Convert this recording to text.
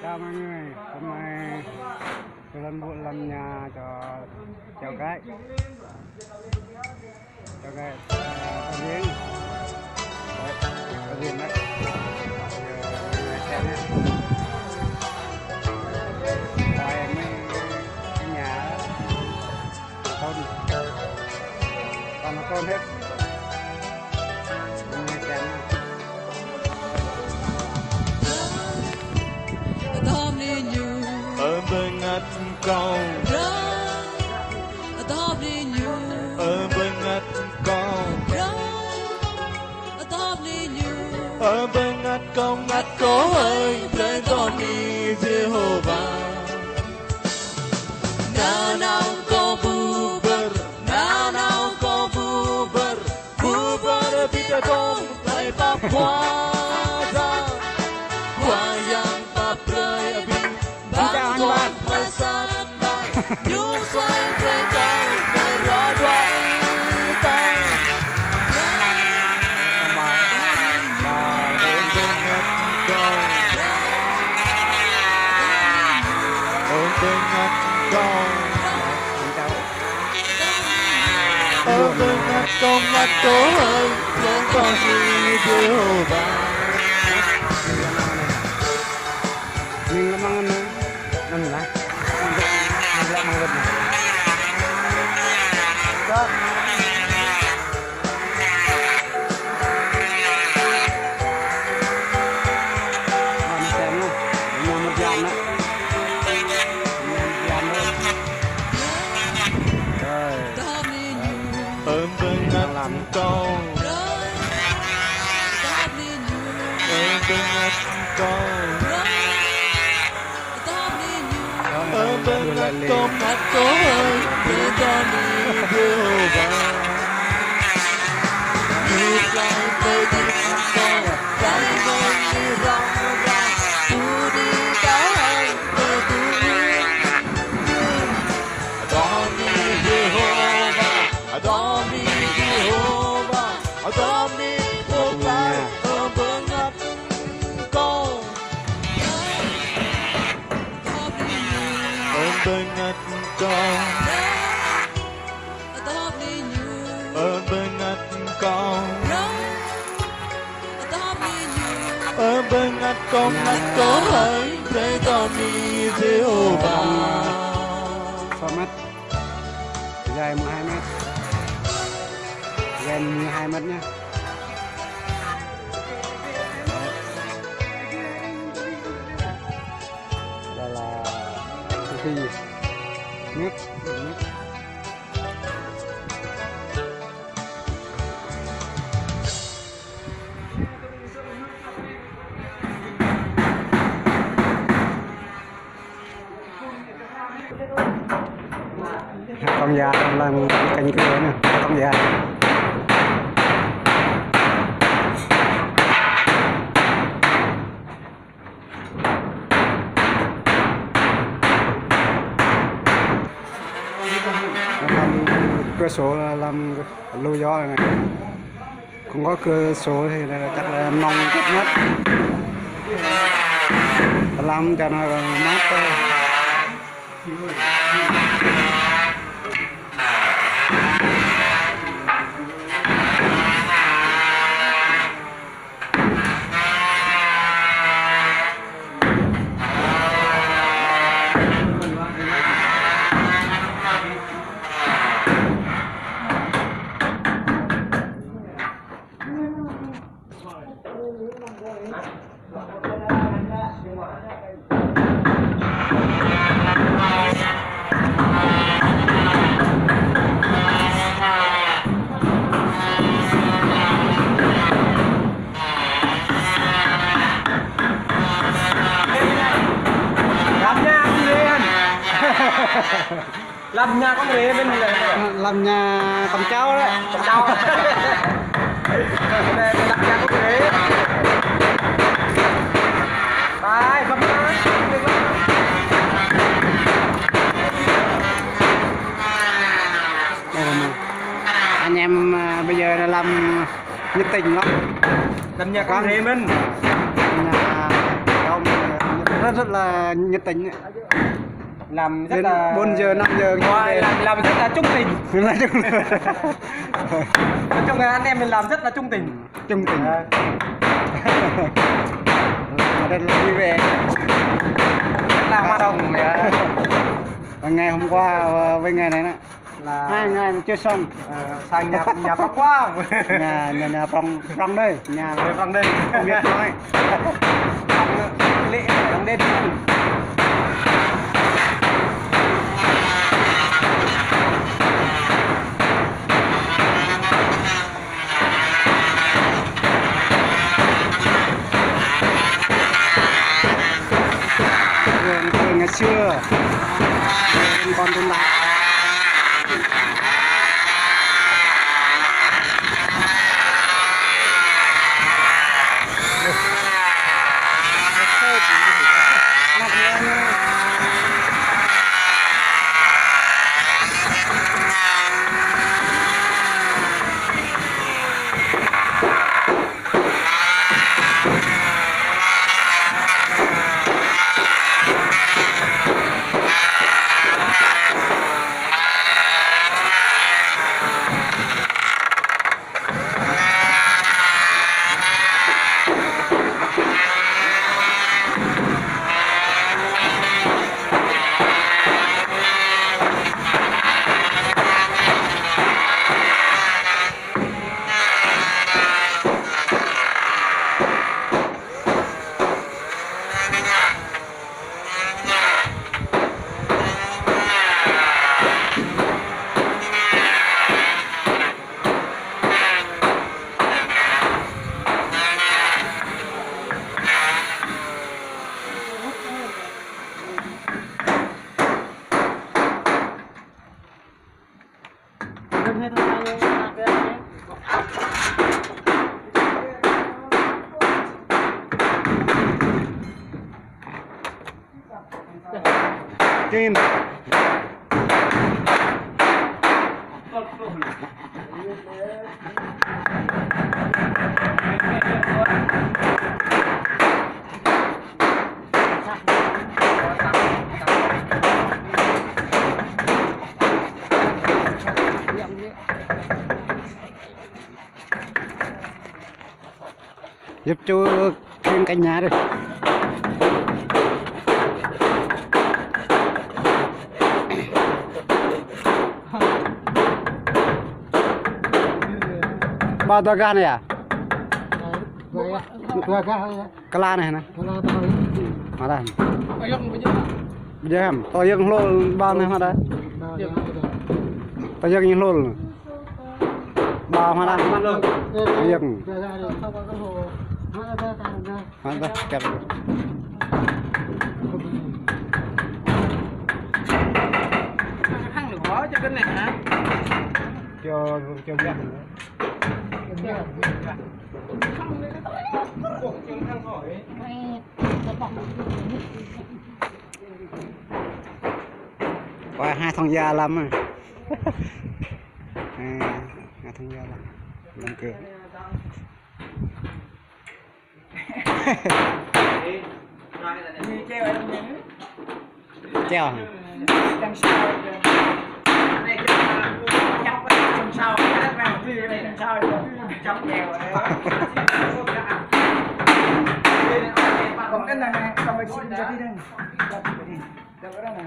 Chào mọi người, hôm nay tôi lên vụ làm nhà cho cháu gái có riêng đấy, có riêng đấy. Giờ xem nhé, ngoài em cái nhà thôn toàn là con hết. Mọi người xem nhé. Ở bên ngắt cầu, ở bên ngắt cầu, ở bên ngắt cầu ơi, để con đi Jehovah. Nanau kau buber kita kong lai papuasa, wayang paprai abing bangkot masat bang, yung sway kau beradai tay. Ở bên ngắt cầu ơi, để con đi Jehovah. Mình là mang ăn lá, mình là mang vật này. Đó. Mình xem nhá, mình một dàn đó. Ở bên ngắt cầu, ở bên ngắt cầu, ở bên ngắt cầu ơi, để con đi Jehovah. Ngược lại về đi cầu, trái bên đi rong ra, tu đi cáo anh về tu yên. Con đi Jehovah, con đi Jehovah, con đi ngược lại ở bên ngắt cầu. Ở bên ngắt cầu, ở bên ngắt cầu, ở bên ngắt cầu ơi, để con đi Jehovah. Format dài 12 mét, gần 12 mét nhé. Đây là khi nước. Con già làm canh cửa nè, con già. Làm cửa sổ là làm lưu gió này, không có cửa sổ thì chắc là nóng rất nhất, làm cho nó mát thôi. Làm nhà con người bên này, làm nhà con cháu đấy, con cháu đây làm nhà con người bài không nói anh em bây giờ là làm nhiệt tình lắm, làm nhà con người bên nhà đông nhiệt tình. rất là nhiệt tình ấy. Làm rất Đến là 4 giờ 5 giờ Ngoài làm rất là trung tình. nói chung là Nói chung là anh em mình làm rất là trung tình. trung tình rất là vui vẻ. Rất là hoa đồng. Và ngày hôm qua với ngày này nè Là 2 ngày mà chưa xong. sang nhà Pháp quá. nhà Prong đây nhà Rồi bằng đây. không biết nói Lễ bằng đây. từ ngày xưa còn tồn tại. Tin giúp chú thêm canh nhà đi. Bao tờ ga này à? Kala này nè. Mà đây. Bây giờ em tôi dựng lô bao này mà đây. Tôi dựng lô bao mà đây. Tôi dựng. Mà đây kẹp. Hăng được khó cho cái này hả? Cho biết. Có 2 thằng già lắm rồi. 2 thằng già làm cửa. Treo hả? Đằng sau này chọc đằng sau cái vào phía này đằng sau chọc chèo còn cái này còn phải xin cho đi đây đâu cái đó này